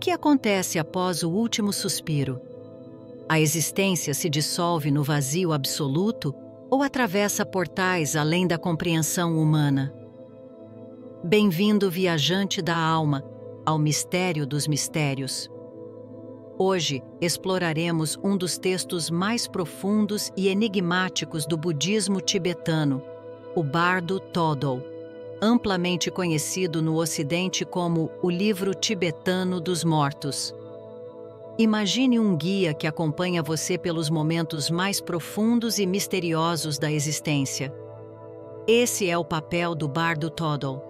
que acontece após o último suspiro? A existência se dissolve no vazio absoluto ou atravessa portais além da compreensão humana? Bem-vindo, viajante da alma, ao mistério dos mistérios. Hoje exploraremos um dos textos mais profundos e enigmáticos do budismo tibetano, o Bardo Thodol, amplamente conhecido no Ocidente como o Livro Tibetano dos Mortos. Imagine um guia que acompanha você pelos momentos mais profundos e misteriosos da existência. Esse é o papel do Bardo Thodol.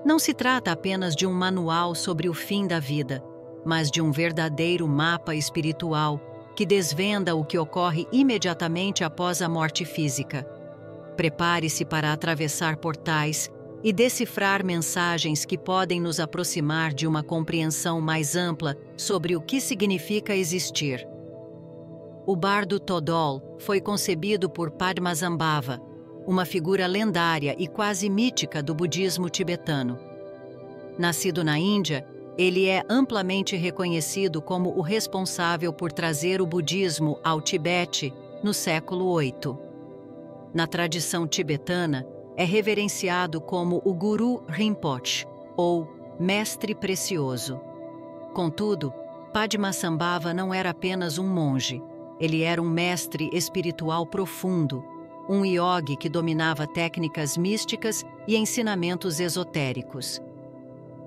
Não se trata apenas de um manual sobre o fim da vida, mas de um verdadeiro mapa espiritual que desvenda o que ocorre imediatamente após a morte física. Prepare-se para atravessar portais e decifrar mensagens que podem nos aproximar de uma compreensão mais ampla sobre o que significa existir. O Bardo Thodol foi concebido por Padmasambhava, uma figura lendária e quase mítica do budismo tibetano. Nascido na Índia, ele é amplamente reconhecido como o responsável por trazer o budismo ao Tibete no século VIII. Na tradição tibetana, é reverenciado como o Guru Rinpoche, ou Mestre Precioso. Contudo, Padmasambhava não era apenas um monge. Ele era um mestre espiritual profundo, um yogi que dominava técnicas místicas e ensinamentos esotéricos.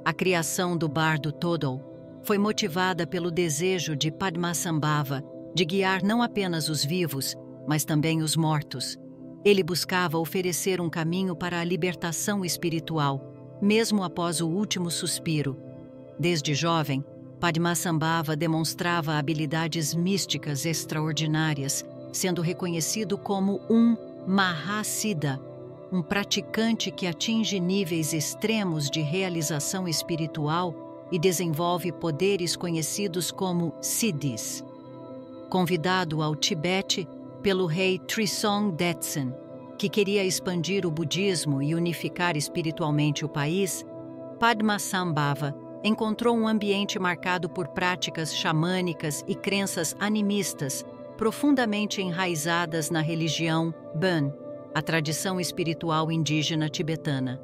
A criação do Bardo Thodol foi motivada pelo desejo de Padmasambhava de guiar não apenas os vivos, mas também os mortos. Ele buscava oferecer um caminho para a libertação espiritual, mesmo após o último suspiro. Desde jovem, Padmasambhava demonstrava habilidades místicas extraordinárias, sendo reconhecido como um Mahasiddha, um praticante que atinge níveis extremos de realização espiritual e desenvolve poderes conhecidos como siddhis. Convidado ao Tibete pelo rei Trisong Detsen, que queria expandir o budismo e unificar espiritualmente o país, Padmasambhava encontrou um ambiente marcado por práticas xamânicas e crenças animistas profundamente enraizadas na religião Bon, a tradição espiritual indígena tibetana.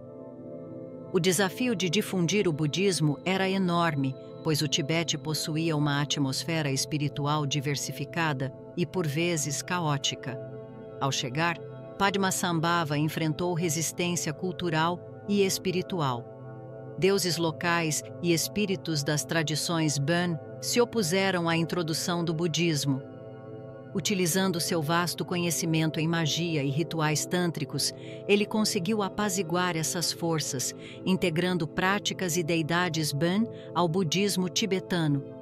O desafio de difundir o budismo era enorme, pois o Tibete possuía uma atmosfera espiritual diversificada e, por vezes, caótica. Ao chegar, Padmasambhava enfrentou resistência cultural e espiritual. Deuses locais e espíritos das tradições Bon se opuseram à introdução do budismo. Utilizando seu vasto conhecimento em magia e rituais tântricos, ele conseguiu apaziguar essas forças, integrando práticas e deidades Bon ao budismo tibetano.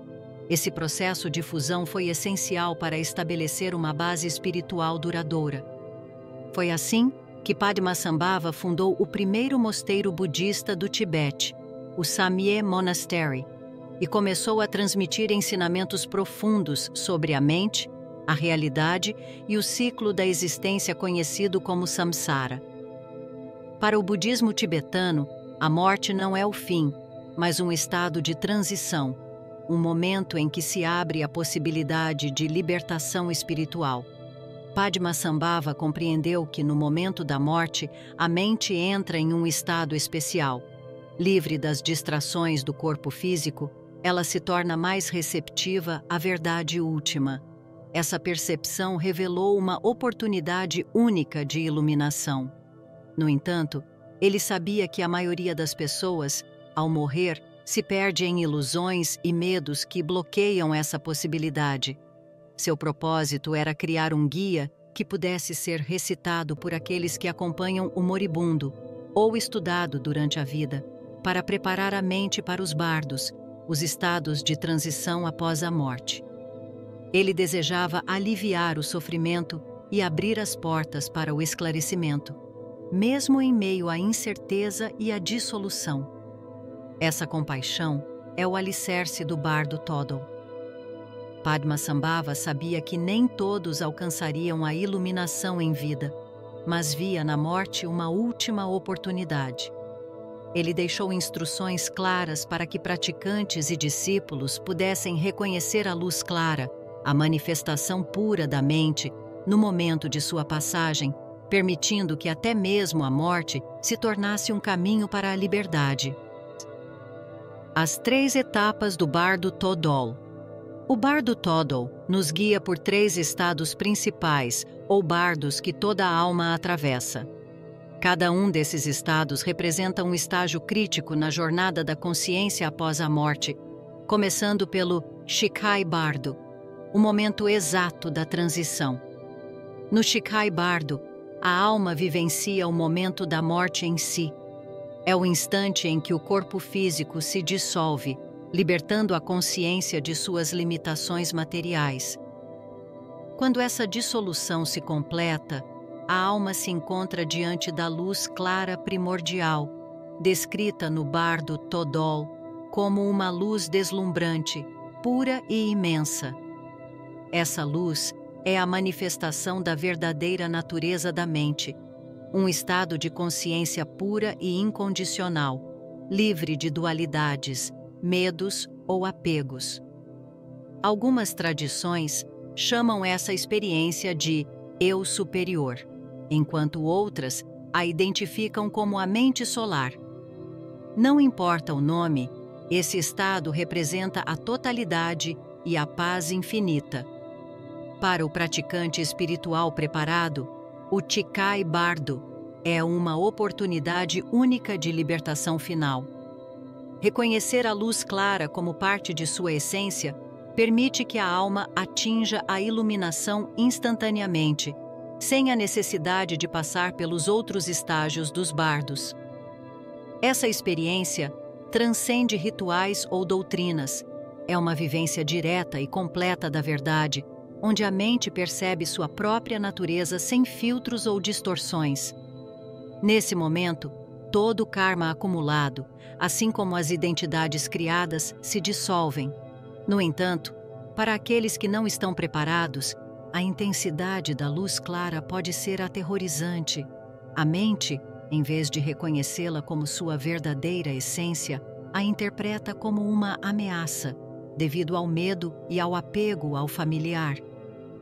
Esse processo de fusão foi essencial para estabelecer uma base espiritual duradoura. Foi assim que Padmasambhava fundou o primeiro mosteiro budista do Tibete, o Samye Monastery, e começou a transmitir ensinamentos profundos sobre a mente, a realidade e o ciclo da existência conhecido como samsara. Para o budismo tibetano, a morte não é o fim, mas um estado de transição, um momento em que se abre a possibilidade de libertação espiritual. Padmasambhava compreendeu que, no momento da morte, a mente entra em um estado especial. Livre das distrações do corpo físico, ela se torna mais receptiva à verdade última. Essa percepção revelou uma oportunidade única de iluminação. No entanto, ele sabia que a maioria das pessoas, ao morrer, se perde em ilusões e medos que bloqueiam essa possibilidade. Seu propósito era criar um guia que pudesse ser recitado por aqueles que acompanham o moribundo ou estudado durante a vida, para preparar a mente para os bardos, os estados de transição após a morte. Ele desejava aliviar o sofrimento e abrir as portas para o esclarecimento, mesmo em meio à incerteza e à dissolução. Essa compaixão é o alicerce do Bardo Thodol. Padmasambhava sabia que nem todos alcançariam a iluminação em vida, mas via na morte uma última oportunidade. Ele deixou instruções claras para que praticantes e discípulos pudessem reconhecer a luz clara, a manifestação pura da mente, no momento de sua passagem, permitindo que até mesmo a morte se tornasse um caminho para a liberdade. As 3 etapas do Bardo Thodol. O Bardo Thodol nos guia por 3 estados principais, ou bardos, que toda alma atravessa. Cada um desses estados representa um estágio crítico na jornada da consciência após a morte, começando pelo Shikhai Bardo, o momento exato da transição. No Shikhai Bardo, a alma vivencia o momento da morte em si. É o instante em que o corpo físico se dissolve, libertando a consciência de suas limitações materiais. Quando essa dissolução se completa, a alma se encontra diante da luz clara primordial, descrita no Bardo Thodol como uma luz deslumbrante, pura e imensa. Essa luz é a manifestação da verdadeira natureza da mente, um estado de consciência pura e incondicional, livre de dualidades, medos ou apegos. Algumas tradições chamam essa experiência de eu superior, enquanto outras a identificam como a mente solar. Não importa o nome, esse estado representa a totalidade e a paz infinita. Para o praticante espiritual preparado, o Shikhai Bardo é uma oportunidade única de libertação final. Reconhecer a luz clara como parte de sua essência permite que a alma atinja a iluminação instantaneamente, sem a necessidade de passar pelos outros estágios dos bardos. Essa experiência transcende rituais ou doutrinas. É uma vivência direta e completa da verdade, onde a mente percebe sua própria natureza sem filtros ou distorções. Nesse momento, todo o karma acumulado, assim como as identidades criadas, se dissolvem. No entanto, para aqueles que não estão preparados, a intensidade da luz clara pode ser aterrorizante. A mente, em vez de reconhecê-la como sua verdadeira essência, a interpreta como uma ameaça, devido ao medo e ao apego ao familiar.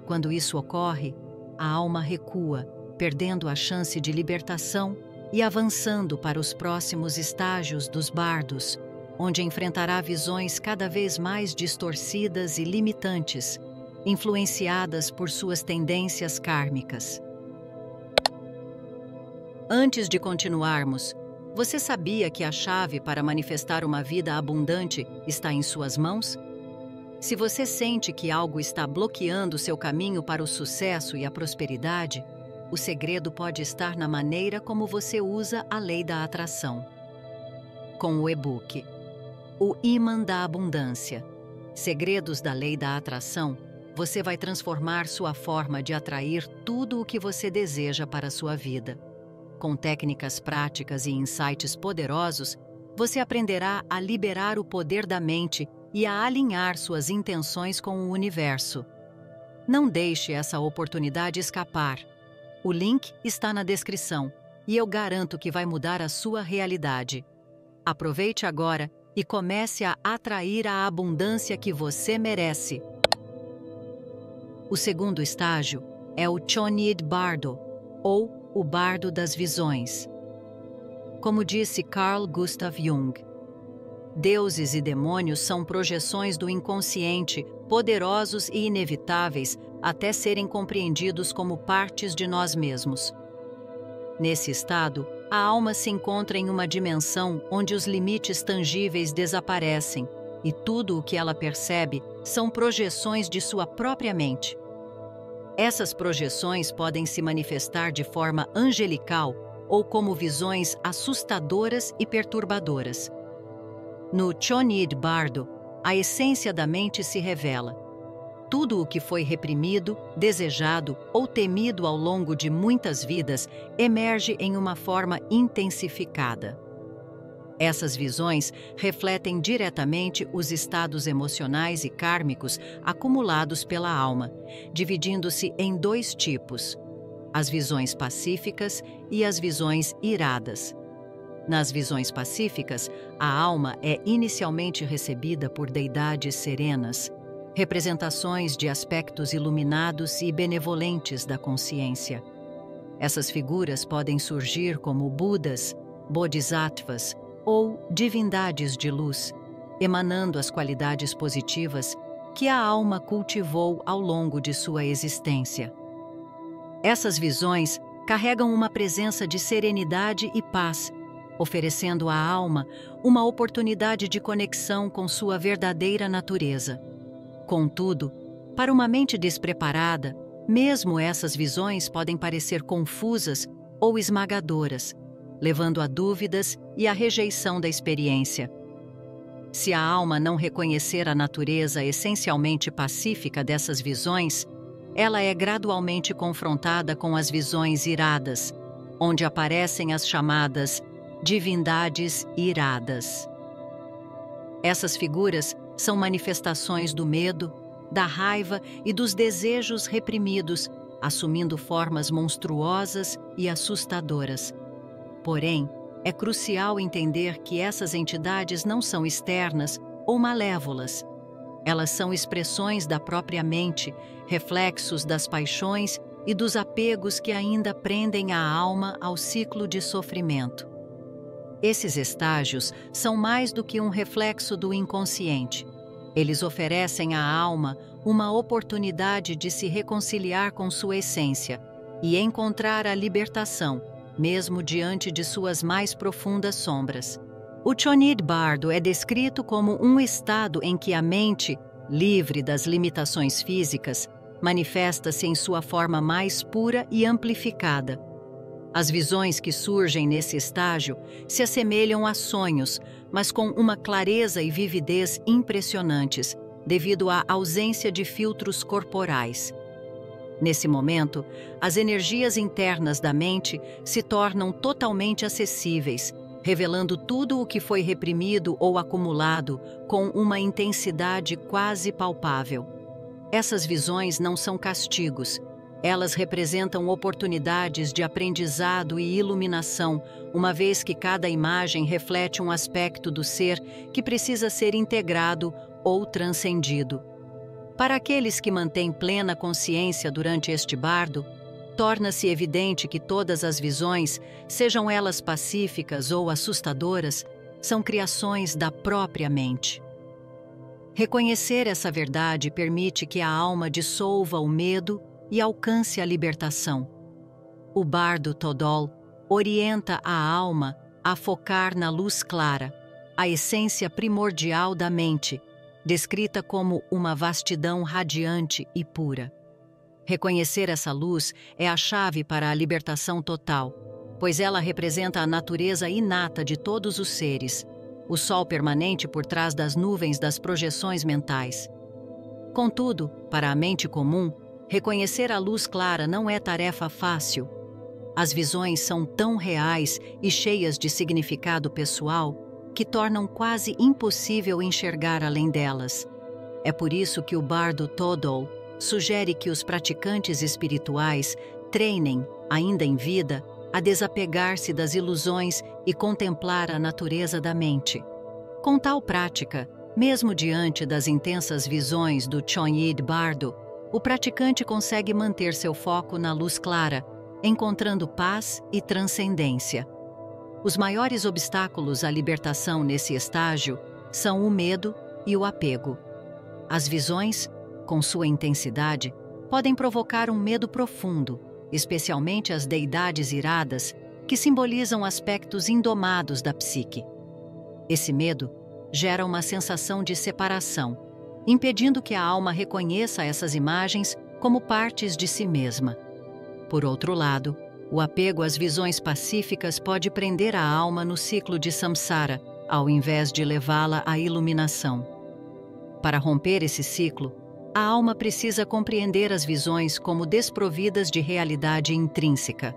Quando isso ocorre, a alma recua, perdendo a chance de libertação e avançando para os próximos estágios dos bardos, onde enfrentará visões cada vez mais distorcidas e limitantes, influenciadas por suas tendências kármicas. Antes de continuarmos, você sabia que a chave para manifestar uma vida abundante está em suas mãos? Se você sente que algo está bloqueando seu caminho para o sucesso e a prosperidade, o segredo pode estar na maneira como você usa a lei da atração. Com o e-book O Ímã da Abundância, Segredos da Lei da Atração, você vai transformar sua forma de atrair tudo o que você deseja para a sua vida. Com técnicas práticas e insights poderosos, você aprenderá a liberar o poder da mente e a alinhar suas intenções com o universo. Não deixe essa oportunidade escapar. O link está na descrição e eu garanto que vai mudar a sua realidade. Aproveite agora e comece a atrair a abundância que você merece. O segundo estágio é o Chonid Bardo, ou o Bardo das Visões. Como disse Carl Gustav Jung, deuses e demônios são projeções do inconsciente, poderosos e inevitáveis até serem compreendidos como partes de nós mesmos. Nesse estado, a alma se encontra em uma dimensão onde os limites tangíveis desaparecem e tudo o que ela percebe são projeções de sua própria mente. Essas projeções podem se manifestar de forma angelical ou como visões assustadoras e perturbadoras. No Chonid Bardo, a essência da mente se revela. Tudo o que foi reprimido, desejado ou temido ao longo de muitas vidas emerge em uma forma intensificada. Essas visões refletem diretamente os estados emocionais e kármicos acumulados pela alma, dividindo-se em 2 tipos: as visões pacíficas e as visões iradas. Nas visões pacíficas, a alma é inicialmente recebida por deidades serenas, representações de aspectos iluminados e benevolentes da consciência. Essas figuras podem surgir como Budas, Bodhisattvas ou divindades de luz, emanando as qualidades positivas que a alma cultivou ao longo de sua existência. Essas visões carregam uma presença de serenidade e paz, oferecendo à alma uma oportunidade de conexão com sua verdadeira natureza. Contudo, para uma mente despreparada, mesmo essas visões podem parecer confusas ou esmagadoras, levando a dúvidas e à rejeição da experiência. Se a alma não reconhecer a natureza essencialmente pacífica dessas visões, ela é gradualmente confrontada com as visões iradas, onde aparecem as chamadas divindades iradas. Essas figuras são manifestações do medo, da raiva e dos desejos reprimidos, assumindo formas monstruosas e assustadoras. Porém, é crucial entender que essas entidades não são externas ou malévolas. Elas são expressões da própria mente, reflexos das paixões e dos apegos que ainda prendem a alma ao ciclo de sofrimento. Esses estágios são mais do que um reflexo do inconsciente. Eles oferecem à alma uma oportunidade de se reconciliar com sua essência e encontrar a libertação, mesmo diante de suas mais profundas sombras. O Chonid Bardo é descrito como um estado em que a mente, livre das limitações físicas, manifesta-se em sua forma mais pura e amplificada. As visões que surgem nesse estágio se assemelham a sonhos, mas com uma clareza e vividez impressionantes, devido à ausência de filtros corporais. Nesse momento, as energias internas da mente se tornam totalmente acessíveis, revelando tudo o que foi reprimido ou acumulado com uma intensidade quase palpável. Essas visões não são castigos. Elas representam oportunidades de aprendizado e iluminação, uma vez que cada imagem reflete um aspecto do ser que precisa ser integrado ou transcendido. Para aqueles que mantêm plena consciência durante este bardo, torna-se evidente que todas as visões, sejam elas pacíficas ou assustadoras, são criações da própria mente. Reconhecer essa verdade permite que a alma dissolva o medo e alcance a libertação. O bardo Todol orienta a alma a focar na luz clara, a essência primordial da mente, descrita como uma vastidão radiante e pura. Reconhecer essa luz é a chave para a libertação total, pois ela representa a natureza inata de todos os seres, o sol permanente por trás das nuvens das projeções mentais. Contudo, para a mente comum, reconhecer a luz clara não é tarefa fácil. As visões são tão reais e cheias de significado pessoal que tornam quase impossível enxergar além delas. É por isso que o bardo Todol sugere que os praticantes espirituais treinem, ainda em vida, a desapegar-se das ilusões e contemplar a natureza da mente. Com tal prática, mesmo diante das intensas visões do Chonid Bardo, o praticante consegue manter seu foco na luz clara, encontrando paz e transcendência. Os maiores obstáculos à libertação nesse estágio são o medo e o apego. As visões, com sua intensidade, podem provocar um medo profundo, especialmente as deidades iradas, que simbolizam aspectos indomados da psique. Esse medo gera uma sensação de separação, impedindo que a alma reconheça essas imagens como partes de si mesma. Por outro lado, o apego às visões pacíficas pode prender a alma no ciclo de samsara, ao invés de levá-la à iluminação. Para romper esse ciclo, a alma precisa compreender as visões como desprovidas de realidade intrínseca.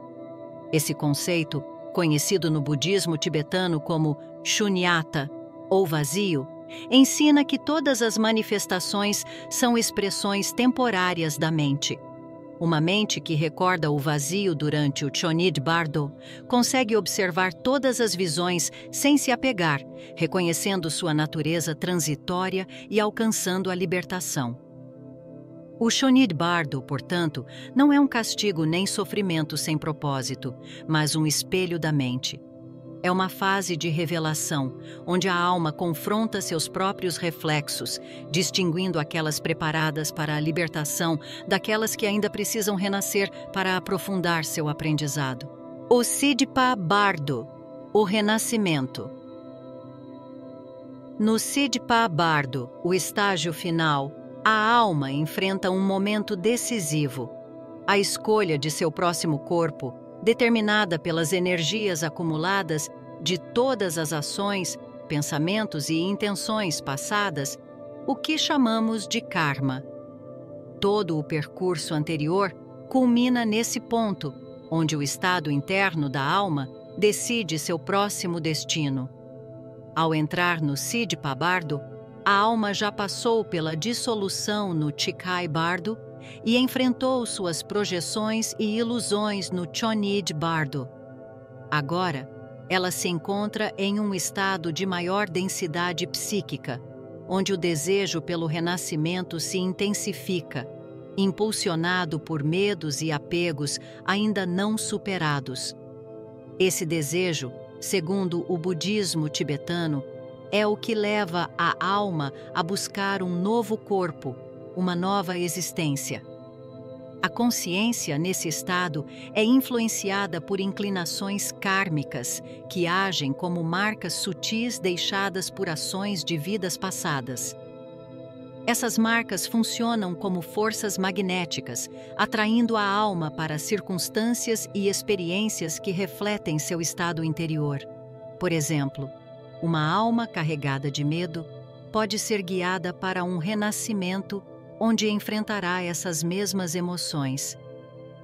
Esse conceito, conhecido no budismo tibetano como shunyata, ou vazio, ensina que todas as manifestações são expressões temporárias da mente. Uma mente que recorda o vazio durante o Chonid Bardo consegue observar todas as visões sem se apegar, reconhecendo sua natureza transitória e alcançando a libertação. O Chonid Bardo, portanto, não é um castigo nem sofrimento sem propósito, mas um espelho da mente. É uma fase de revelação, onde a alma confronta seus próprios reflexos, distinguindo aquelas preparadas para a libertação daquelas que ainda precisam renascer para aprofundar seu aprendizado. O Sidpa Bardo, o renascimento. No Sidpa Bardo, o estágio final, a alma enfrenta um momento decisivo, a escolha de seu próximo corpo, determinada pelas energias acumuladas de todas as ações, pensamentos e intenções passadas, o que chamamos de karma. Todo o percurso anterior culmina nesse ponto, onde o estado interno da alma decide seu próximo destino. Ao entrar no Sidpa Bardo, a alma já passou pela dissolução no Chikai Bardo e enfrentou suas projeções e ilusões no Chonid Bardo. Agora, ela se encontra em um estado de maior densidade psíquica, onde o desejo pelo renascimento se intensifica, impulsionado por medos e apegos ainda não superados. Esse desejo, segundo o budismo tibetano, é o que leva a alma a buscar um novo corpo, uma nova existência. A consciência, nesse estado, é influenciada por inclinações kármicas, que agem como marcas sutis deixadas por ações de vidas passadas. Essas marcas funcionam como forças magnéticas, atraindo a alma para circunstâncias e experiências que refletem seu estado interior. Por exemplo, uma alma carregada de medo pode ser guiada para um renascimento onde enfrentará essas mesmas emoções.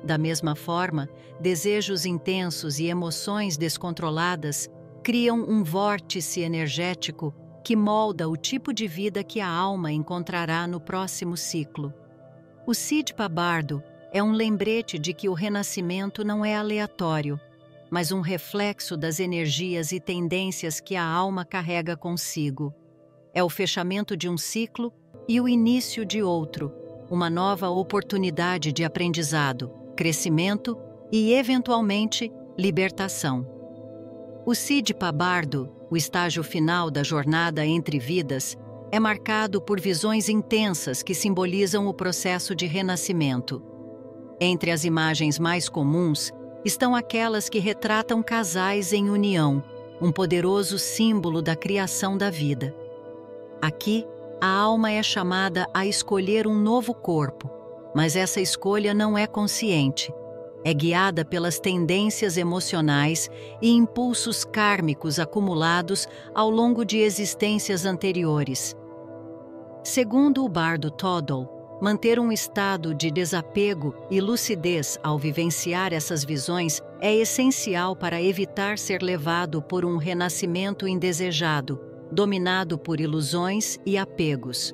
Da mesma forma, desejos intensos e emoções descontroladas criam um vórtice energético que molda o tipo de vida que a alma encontrará no próximo ciclo. O Sidpa Bardo é um lembrete de que o renascimento não é aleatório, mas um reflexo das energias e tendências que a alma carrega consigo. É o fechamento de um ciclo e o início de outro, uma nova oportunidade de aprendizado, crescimento e, eventualmente, libertação. O Sidpa Bardo, o estágio final da jornada entre vidas, é marcado por visões intensas que simbolizam o processo de renascimento. Entre as imagens mais comuns estão aquelas que retratam casais em união, um poderoso símbolo da criação da vida. Aqui, a alma é chamada a escolher um novo corpo, mas essa escolha não é consciente. É guiada pelas tendências emocionais e impulsos kármicos acumulados ao longo de existências anteriores. Segundo o bardo Toddle, manter um estado de desapego e lucidez ao vivenciar essas visões é essencial para evitar ser levado por um renascimento indesejado, dominado por ilusões e apegos.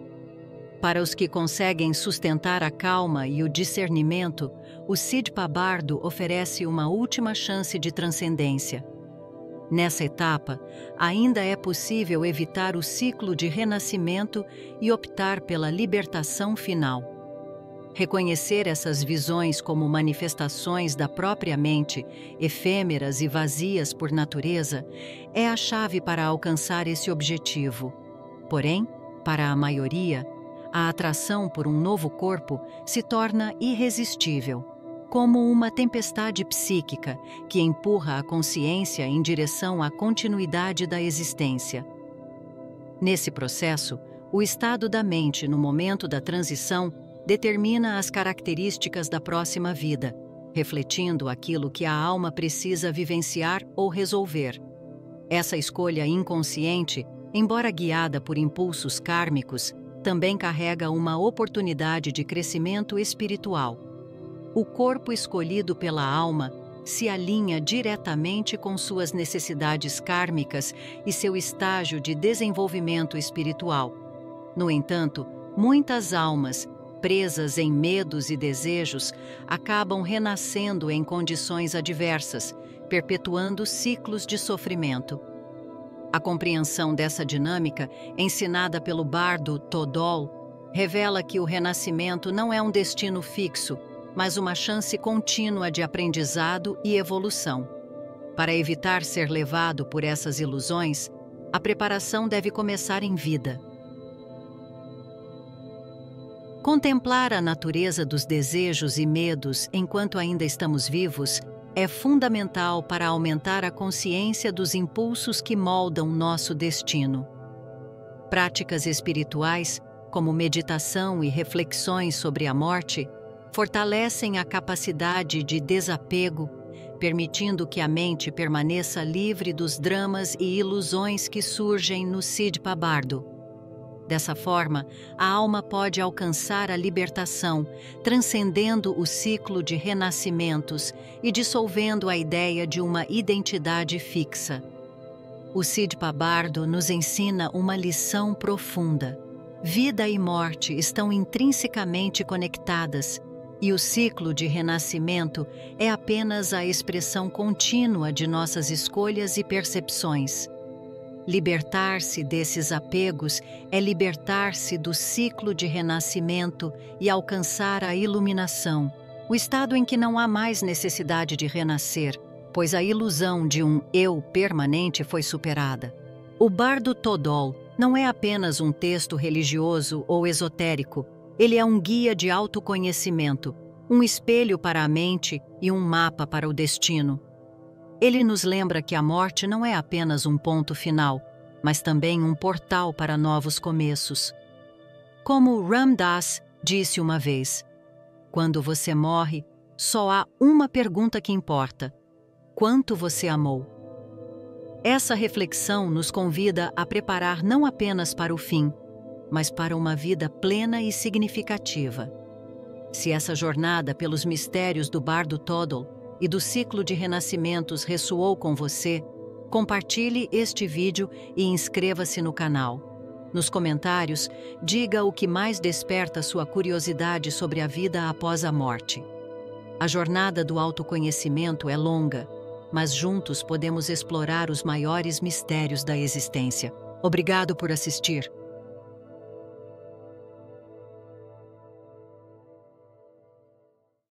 Para os que conseguem sustentar a calma e o discernimento, o Sidpa Bardo oferece uma última chance de transcendência. Nessa etapa, ainda é possível evitar o ciclo de renascimento e optar pela libertação final. Reconhecer essas visões como manifestações da própria mente, efêmeras e vazias por natureza, é a chave para alcançar esse objetivo. Porém, para a maioria, a atração por um novo corpo se torna irresistível, como uma tempestade psíquica que empurra a consciência em direção à continuidade da existência. Nesse processo, o estado da mente no momento da transição determina as características da próxima vida, refletindo aquilo que a alma precisa vivenciar ou resolver. Essa escolha inconsciente, embora guiada por impulsos kármicos, também carrega uma oportunidade de crescimento espiritual. O corpo escolhido pela alma se alinha diretamente com suas necessidades kármicas e seu estágio de desenvolvimento espiritual. No entanto, muitas almas, presas em medos e desejos, acabam renascendo em condições adversas, perpetuando ciclos de sofrimento. A compreensão dessa dinâmica, ensinada pelo bardo Todol, revela que o renascimento não é um destino fixo, mas uma chance contínua de aprendizado e evolução. Para evitar ser levado por essas ilusões, a preparação deve começar em vida. Contemplar a natureza dos desejos e medos enquanto ainda estamos vivos é fundamental para aumentar a consciência dos impulsos que moldam nosso destino. Práticas espirituais, como meditação e reflexões sobre a morte, fortalecem a capacidade de desapego, permitindo que a mente permaneça livre dos dramas e ilusões que surgem no Sidpa Bardo. Dessa forma, a alma pode alcançar a libertação, transcendendo o ciclo de renascimentos e dissolvendo a ideia de uma identidade fixa. O Sidpa Bardo nos ensina uma lição profunda. Vida e morte estão intrinsecamente conectadas, e o ciclo de renascimento é apenas a expressão contínua de nossas escolhas e percepções. Libertar-se desses apegos é libertar-se do ciclo de renascimento e alcançar a iluminação, o estado em que não há mais necessidade de renascer, pois a ilusão de um eu permanente foi superada. O Bardo Todol não é apenas um texto religioso ou esotérico, ele é um guia de autoconhecimento, um espelho para a mente e um mapa para o destino. Ele nos lembra que a morte não é apenas um ponto final, mas também um portal para novos começos. Como Ram Dass disse uma vez, quando você morre, só há uma pergunta que importa: quanto você amou? Essa reflexão nos convida a preparar não apenas para o fim, mas para uma vida plena e significativa. Se essa jornada pelos mistérios do Bardo Todol e do ciclo de renascimentos ressoou com você, compartilhe este vídeo e inscreva-se no canal. Nos comentários, diga o que mais desperta sua curiosidade sobre a vida após a morte. A jornada do autoconhecimento é longa, mas juntos podemos explorar os maiores mistérios da existência. Obrigado por assistir.